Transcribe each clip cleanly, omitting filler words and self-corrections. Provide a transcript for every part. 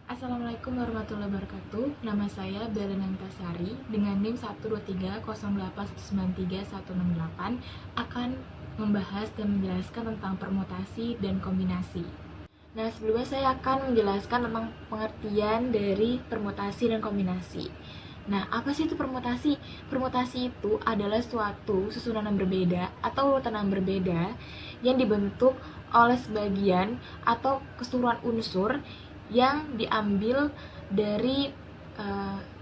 Assalamualaikum warahmatullahi wabarakatuh. Nama saya Belen Antasari dengan NIM 12308193168 akan membahas dan menjelaskan tentang permutasi dan kombinasi. Nah, sebelumnya saya akan menjelaskan tentang pengertian dari permutasi dan kombinasi. Nah, apa sih itu permutasi? Permutasi itu adalah suatu susunan yang berbeda atau urutan yang berbeda yang dibentuk oleh sebagian atau keseluruhan unsur yang diambil dari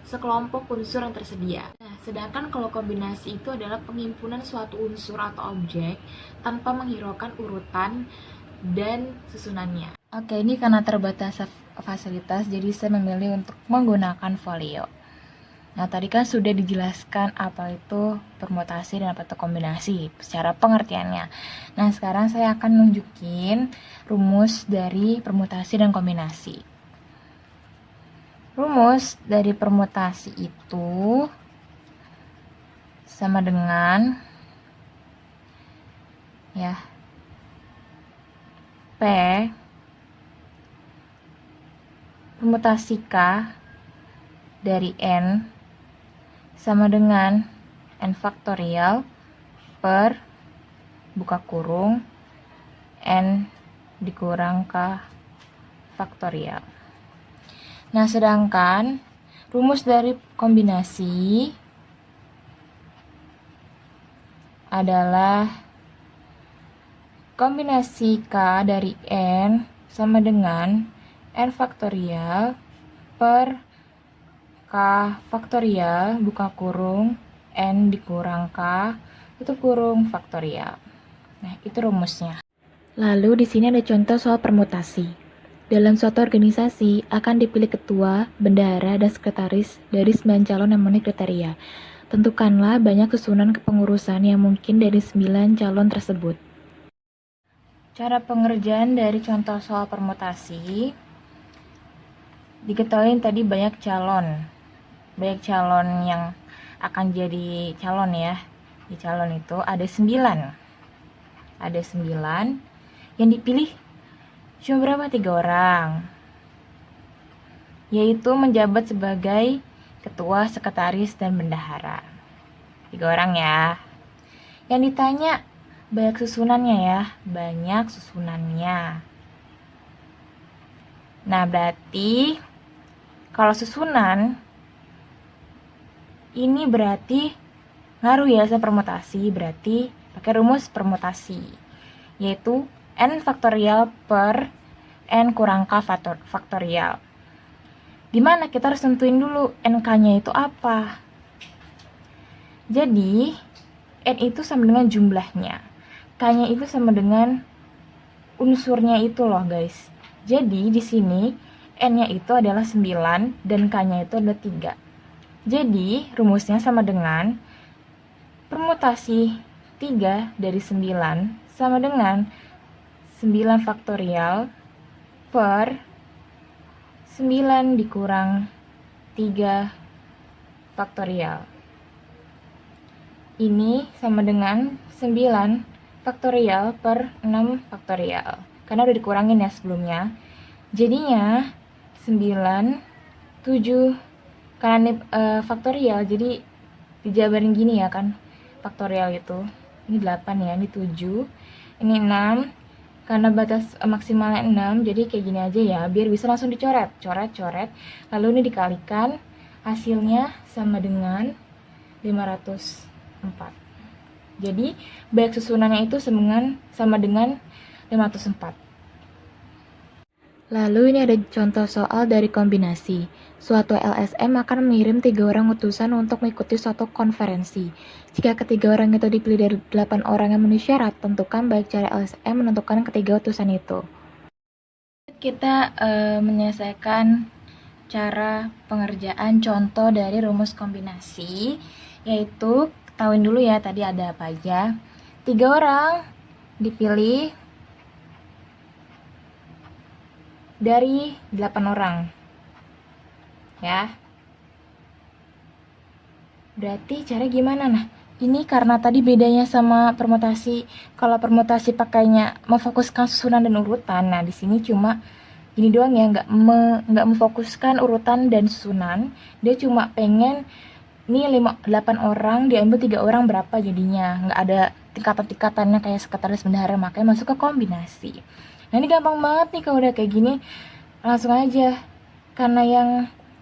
sekelompok unsur yang tersedia. Nah, sedangkan kalau kombinasi itu adalah penghimpunan suatu unsur atau objek tanpa menghiraukan urutan dan susunannya. Oke, ini karena terbatas fasilitas, jadi saya memilih untuk menggunakan folio. Nah, tadi kan sudah dijelaskan apa itu permutasi dan apa itu kombinasi secara pengertiannya. Nah, sekarang saya akan nunjukin rumus dari permutasi dan kombinasi. Rumus dari permutasi itu sama dengan P permutasi K dari N sama dengan N faktorial per buka kurung N dikurang K faktorial. Nah, sedangkan rumus dari kombinasi adalah kombinasi K dari N sama dengan N faktorial per K faktorial buka kurung N dikurang K tutup kurung faktorial. Nah, itu rumusnya. Lalu di sini ada contoh soal permutasi. Dalam suatu organisasi akan dipilih ketua, bendahara, dan sekretaris dari 9 calon yang memenuhi kriteria. Tentukanlah banyak susunan kepengurusan yang mungkin dari 9 calon tersebut. Cara pengerjaan dari contoh soal permutasi, diketahui tadi banyak calon yang akan jadi calon ya. Di calon itu ada 9 yang dipilih cuma berapa? 3 orang, yaitu menjabat sebagai ketua, sekretaris, dan bendahara. 3 orang ya. Yang ditanya banyak susunannya ya, banyak susunannya. Nah, berarti kalau susunan ini berarti ngaruh ya sama permutasi, berarti pakai rumus permutasi, yaitu N faktorial per N kurang K faktorial. Dimana kita harus tentuin dulu NK-nya itu apa. Jadi, N itu sama dengan jumlahnya. K-nya itu sama dengan unsurnya itu loh guys. Jadi, di sini N-nya itu adalah 9 dan K-nya itu adalah 3. Jadi, rumusnya sama dengan permutasi 3 dari 9 sama dengan 9 faktorial per 9 dikurang 3 faktorial. Ini sama dengan 9 faktorial per 6 faktorial. Karena udah dikurangin ya sebelumnya. Jadinya 9, 7, karena ini faktorial, jadi dijabarin gini ya kan. Faktorial itu. Ini 8 ya, ini 7, ini 6. Karena batas maksimalnya 6, jadi kayak gini aja ya, biar bisa langsung dicoret. Coret. Lalu ini dikalikan, hasilnya sama dengan 504. Jadi, baik susunannya itu sama dengan 504. Lalu ini ada contoh soal dari kombinasi. Suatu LSM akan mengirim 3 orang utusan untuk mengikuti suatu konferensi. Jika ketiga orang itu dipilih dari 8 orang yang memenuhi syarat, tentukan baik cara LSM menentukan ketiga utusan itu. Kita menyelesaikan cara pengerjaan contoh dari rumus kombinasi, yaitu ketahuin dulu ya tadi ada apa aja. 3 orang dipilih dari 8 orang ya. Berarti cara gimana? Nah, ini karena tadi bedanya sama permutasi. Kalau permutasi pakainya memfokuskan susunan dan urutan, nah di sini cuma gini doang ya, nggak memfokuskan urutan dan susunan. Dia cuma pengen nih 8 orang diambil 3 orang berapa jadinya, nggak ada tingkatan-tingkatannya kayak sekretaris bendahara, makanya masuk ke kombinasi. Nah ini gampang banget nih kalau udah kayak gini, langsung aja. Karena yang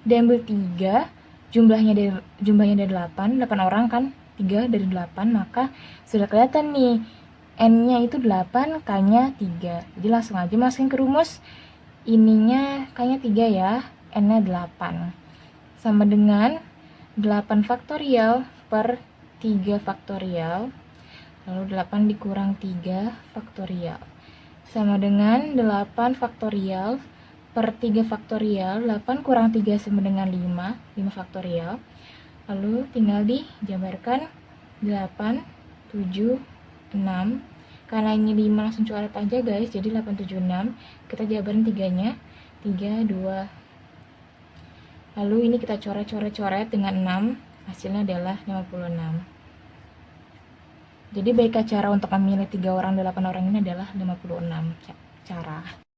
diambil 3, jumlahnya dari 8 orang kan, 3 dari 8, maka sudah kelihatan nih N-nya itu 8, K-nya 3. Jadi langsung aja masukin ke rumus, ininya K-nya 3 ya, N-nya 8. Sama dengan 8 faktorial per 3 faktorial, lalu 8 dikurang 3 faktorial. Sama dengan 8 faktorial per 3 faktorial, 8 kurang 3 sama dengan 5 faktorial. Lalu tinggal dijabarkan 8, 7, 6. Karena ini 5 langsung coret aja guys, jadi 8, 7, 6. Kita jabarin 3-nya, 3, 2. Lalu ini kita coret dengan 6, hasilnya adalah 56. Jadi baik cara untuk memilih 3 orang 8 orang ini adalah 56 cara.